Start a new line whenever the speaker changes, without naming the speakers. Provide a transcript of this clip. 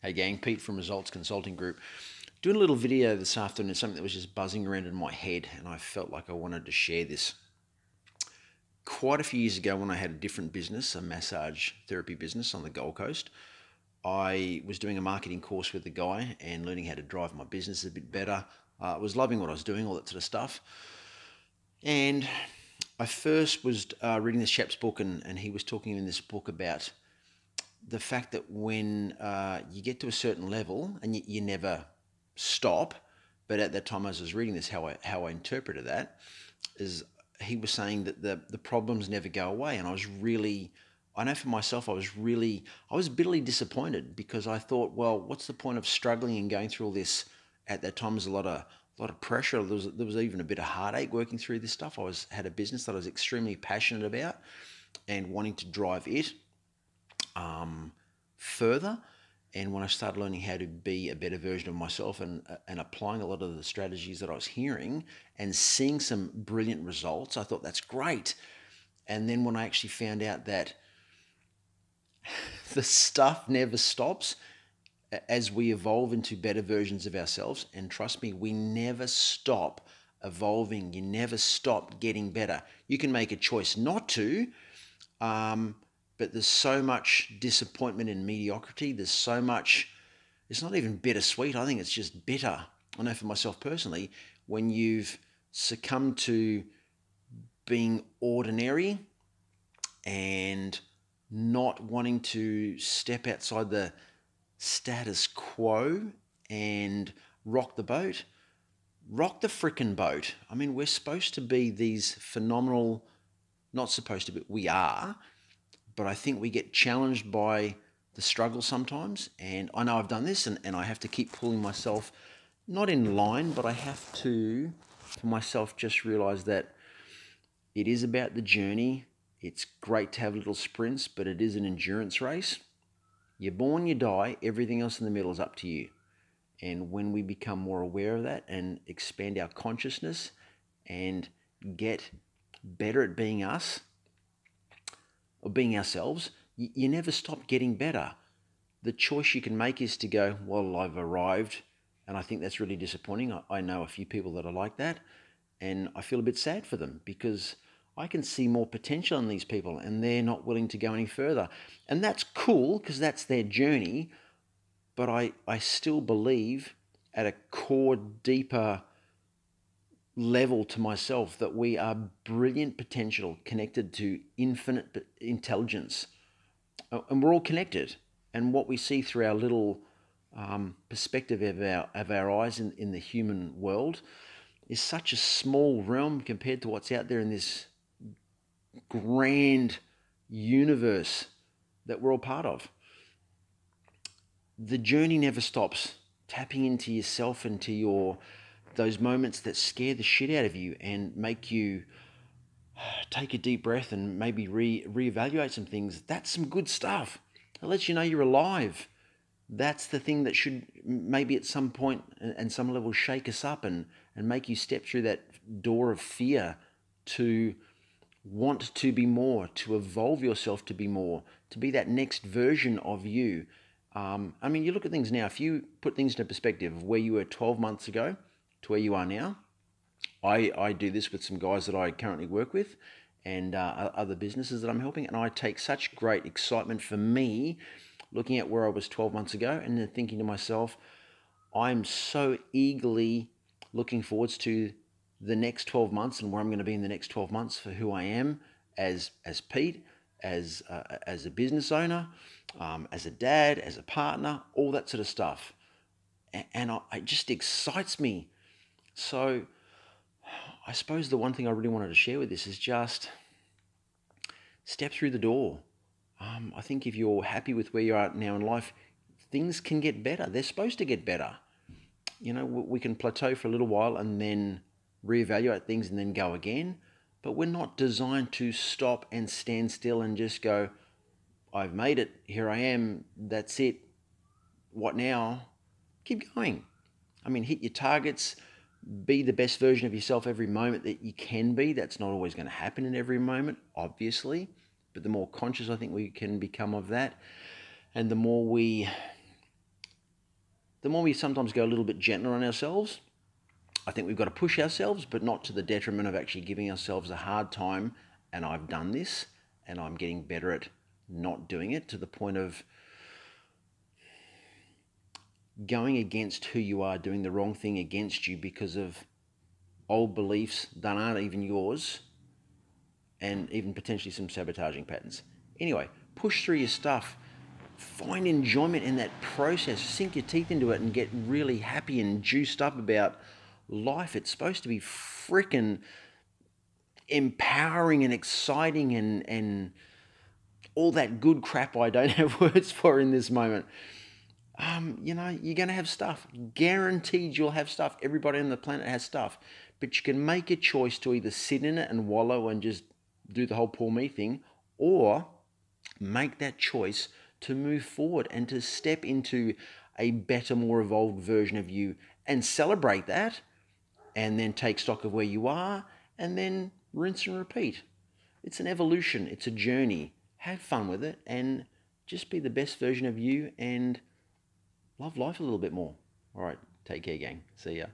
Hey gang, Pete from Results Consulting Group. Doing a little video this afternoon, something that was just buzzing around in my head, and I felt like I wanted to share this. Quite a few years ago, when I had a different business, a massage therapy business on the Gold Coast, I was doing a marketing course with a guy and learning how to drive my business a bit better. I was loving what I was doing, all that sort of stuff. And I first was reading this chap's book, and he was talking in this book about the fact that when you get to a certain level and you never stop, but at that time as I was reading this, how I interpreted that is he was saying that the problems never go away. And I know for myself, I was bitterly disappointed because I thought, well, what's the point of struggling and going through all this? At that time, there was a lot of pressure. There was even a bit of heartache working through this stuff. Had a business that I was extremely passionate about and wanting to drive it further. And when I started learning how to be a better version of myself and applying a lot of the strategies that I was hearing and seeing some brilliant results, I thought that's great. And then when I actually found out that the stuff never stops as we evolve into better versions of ourselves, and trust me, we never stop evolving. You never stop getting better. You can make a choice not to, but there's so much disappointment and mediocrity. It's not even bittersweet. I think it's just bitter. I know for myself personally, when you've succumbed to being ordinary and not wanting to step outside the status quo and rock the boat, rock the frickin' boat. I mean, we're supposed to be these phenomenal, not supposed to be, we are, but I think we get challenged by the struggle sometimes. And I know I've done this and I have to keep pulling myself, not in line, but I have to, for myself, just realize that it is about the journey. It's great to have little sprints, but it is an endurance race. You're born, you die, everything else in the middle is up to you. And when we become more aware of that and expand our consciousness and get better at being us, or being ourselves, you never stop getting better. The choice you can make is to go, well, I've arrived, and I think that's really disappointing. I know a few people that are like that, and I feel a bit sad for them because I can see more potential in these people and they're not willing to go any further. And that's cool because that's their journey, but I still believe at a core, deeper level to myself that we are brilliant potential connected to infinite intelligence, and we're all connected. And what we see through our little perspective of our eyes in the human world is such a small realm compared to what's out there in this grand universe that we're all part of. The journey never stops. Tapping into yourself, into those moments that scare the shit out of you and make you take a deep breath and maybe reevaluate some things. That's some good stuff. It lets you know you're alive. That's the thing that should maybe at some point and some level shake us up and make you step through that door of fear to want to be more, to evolve yourself to be more, to be that next version of you. I mean, you look at things now, if you put things into perspective of where you were 12 months ago to where you are now. I do this with some guys that I currently work with and other businesses that I'm helping, and I take such great excitement for me looking at where I was 12 months ago and then thinking to myself, I'm so eagerly looking forwards to the next 12 months and where I'm going to be in the next 12 months for who I am as Pete, as a business owner, as a dad, as a partner, all that sort of stuff. And it just excites me. So I suppose the one thing I really wanted to share with this is just step through the door. I think if you're happy with where you are now in life, things can get better. They're supposed to get better. You know, we can plateau for a little while and then reevaluate things and then go again. But we're not designed to stop and stand still and just go, I've made it, here I am, that's it, what now? Keep going. I mean, hit your targets, be the best version of yourself every moment that you can be. That's not always going to happen in every moment, obviously, but the more conscious I think we can become of that, and the more we the more we sometimes go a little bit gentler on ourselves. I think we've got to push ourselves, but not to the detriment of actually giving ourselves a hard time. And I've done this, and I'm getting better at not doing it, to the point of going against who you are, doing the wrong thing against you because of old beliefs that aren't even yours, and even potentially some sabotaging patterns. Anyway, push through your stuff. Find enjoyment in that process. Sink your teeth into it and get really happy and juiced up about life. It's supposed to be freaking empowering and exciting and all that good crap I don't have words for in this moment. You're going to have stuff. Guaranteed you'll have stuff. Everybody on the planet has stuff. But you can make a choice to either sit in it and wallow and just do the whole poor me thing, or make that choice to move forward and to step into a better, more evolved version of you and celebrate that, and then take stock of where you are and then rinse and repeat. It's an evolution. It's a journey. Have fun with it and just be the best version of you and love life a little bit more. All right. Take care, gang. See ya.